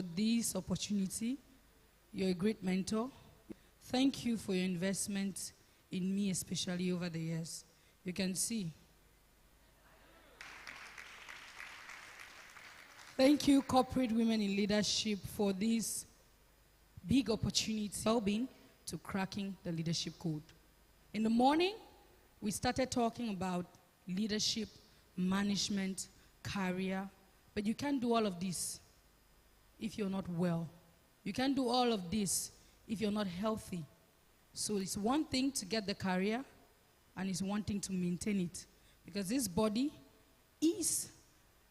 this opportunity. You're a great mentor. Thank you for your investment in me, especially over the years. You can see. Thank you, corporate women in leadership, for this big opportunity, well-being, to cracking the leadership code. In the morning, we started talking about leadership, management, career, but you can't do all of this if you're not well. You can't do all of this if you're not healthy. So it's one thing to get the career, and it's one thing to maintain it. Because this body is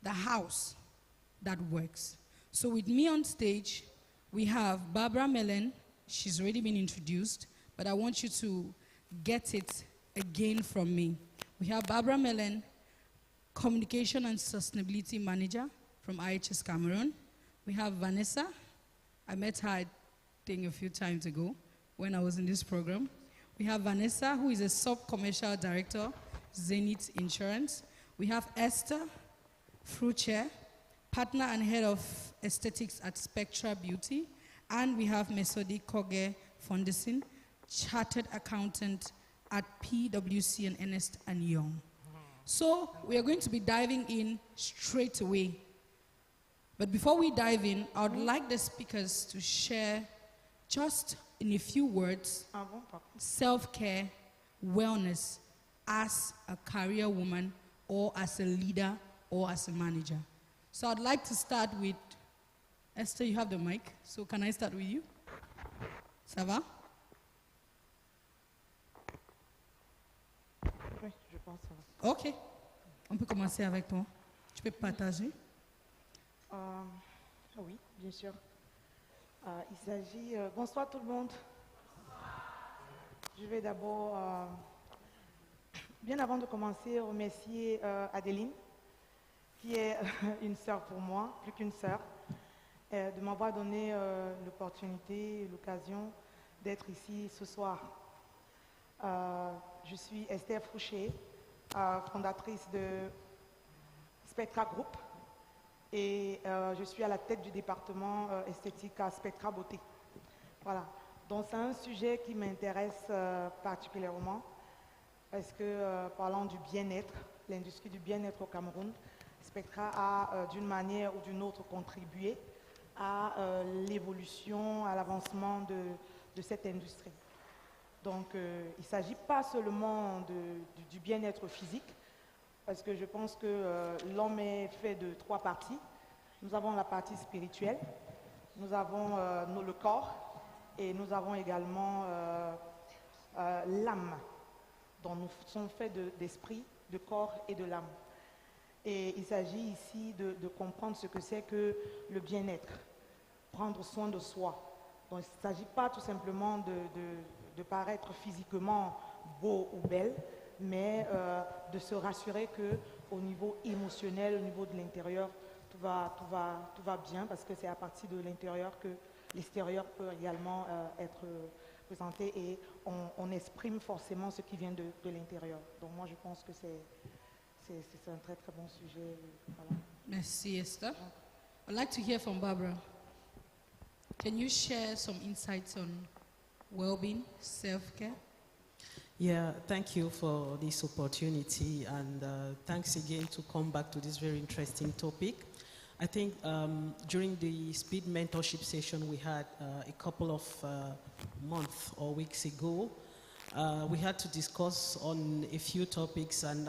the house that works. So with me on stage, we have Barbara Mellen. She's already been introduced, but I want you to get it again from me. We have Barbara Mellen, Communication and Sustainability Manager from IHS Cameroon. We have Vanessa. I met her, I think, a few times ago when I was in this program. We have Vanessa, who is a sub-commercial director, Zenith Insurance. We have Esther Frucher, partner and head of aesthetics at Spectra Beauty. And we have Mesodi Koge Fondesin, chartered accountant at PwC and Ernst & Young. So we are going to be diving in straight away. But before we dive in, I would like the speakers to share, just in a few words, self-care, wellness as a career woman or as a leader or as a manager. So I'd like to start with Esther. You have the mic, so can I start with you? Ça va? Oui, je pense que ça va. Ok. On peut commencer avec toi. Tu peux partager? Oui, bien sûr. Il s'agit... bonsoir tout le monde. Je vais d'abord, bien avant de commencer, remercier Adeline, qui est une sœur pour moi, plus qu'une sœur, de m'avoir donné l'opportunité et l'occasion d'être ici ce soir. Je suis Esther Fouché, fondatrice de Spectra Group, et je suis à la tête du département esthétique à Spectra Beauté. Voilà. Donc c'est un sujet qui m'intéresse particulièrement parce que parlant du bien-être, l'industrie du bien-être au Cameroun, Spectra a d'une manière ou d'une autre contribué à l'évolution, à l'avancement de cette industrie. Donc il ne s'agit pas seulement du bien-être physique, parce que je pense que l'homme est fait de 3 parties. Nous avons la partie spirituelle, nous avons le corps, et nous avons également l'âme, dont nous sommes faits d'esprit, de corps et de l'âme. Et il s'agit ici de comprendre ce que c'est que le bien-être, prendre soin de soi. Donc il ne s'agit pas tout simplement de paraître physiquement beau ou belle, mais de se rassurer qu'au niveau émotionnel, au niveau de l'intérieur, tout va bien, parce que c'est à partir de l'intérieur que l'extérieur peut également être présenté, et on exprime forcément ce qui vient de l'intérieur. Donc moi je pense que c'est un très très bon sujet. Voilà. Merci, Esther. I'd like to hear from Barbara. Can you share some insights on well-being, self-care? Yeah, thank you for this opportunity, and thanks again to come back to this very interesting topic. I think during the speed mentorship session we had a couple of months or weeks ago, we had to discuss on a few topics, and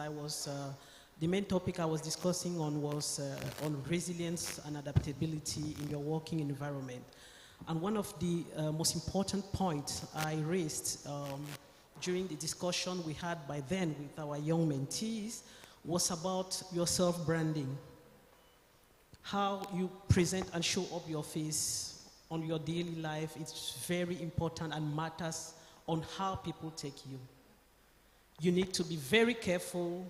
the main topic I was discussing on was on resilience and adaptability in your working environment. And one of the most important points I raised during the discussion we had by then with our young mentees was about your self-branding. How you present and show up your face on your daily life, it's very important and matters on how people take you. You need to be very careful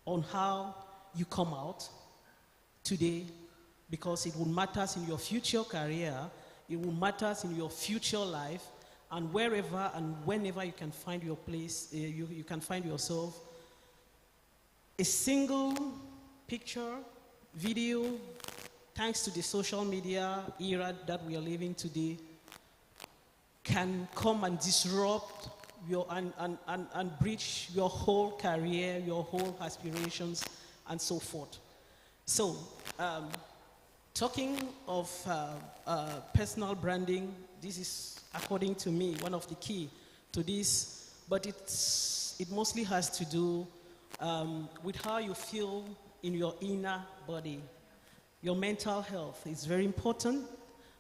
on how you come out today, because it will matter in your future career, it will matter in your future life, and wherever and whenever you can find your place, you can find yourself. A single picture, video, thanks to the social media era that we are living today, can come and disrupt your and breach your whole career, your whole aspirations, and so forth. So, talking of personal branding, this is, according to me, one of the key to this, but it mostly has to do with how you feel in your inner body. Your mental health is very important,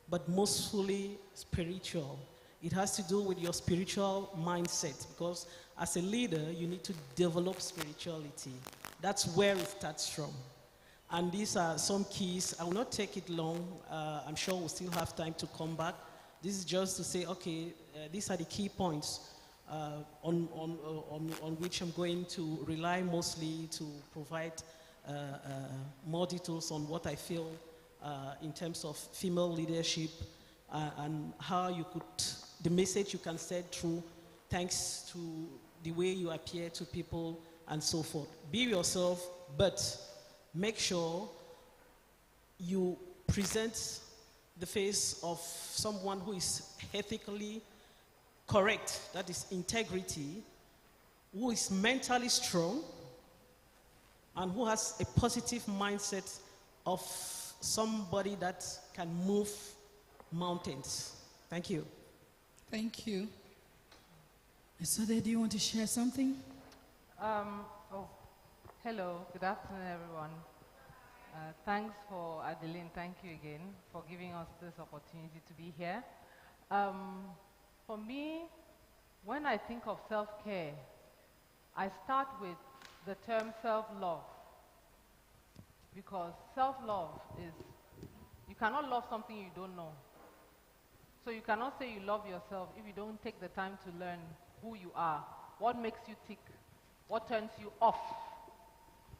but mostly spiritual. It has to do with your spiritual mindset, because as a leader, you need to develop spirituality. That's where it starts from. And these are some keys. I will not take it long. I'm sure we'll still have time to come back. This is just to say, okay, these are the key points on which I'm going to rely mostly to provide more details on what I feel in terms of female leadership and how you could, the message you can send through thanks to the way you appear to people and so forth. Be yourself, but make sure you present the face of someone who is ethically correct, that is integrity, who is mentally strong, and who has a positive mindset of somebody that can move mountains. Thank you. Thank you. Esode, do you want to share something? Hello, good afternoon, everyone. Thanks for Adeline, thank you again for giving us this opportunity to be here. For me, when I think of self-care, I start with the term self-love, because self-love is, you cannot love something you don't know. So you cannot say you love yourself if you don't take the time to learn who you are, what makes you tick, what turns you off.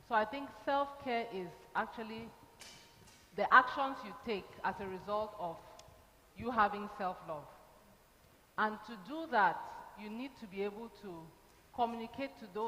So I think self-care is actually the actions you take as a result of you having self-love. And to do that, you need to be able to communicate to those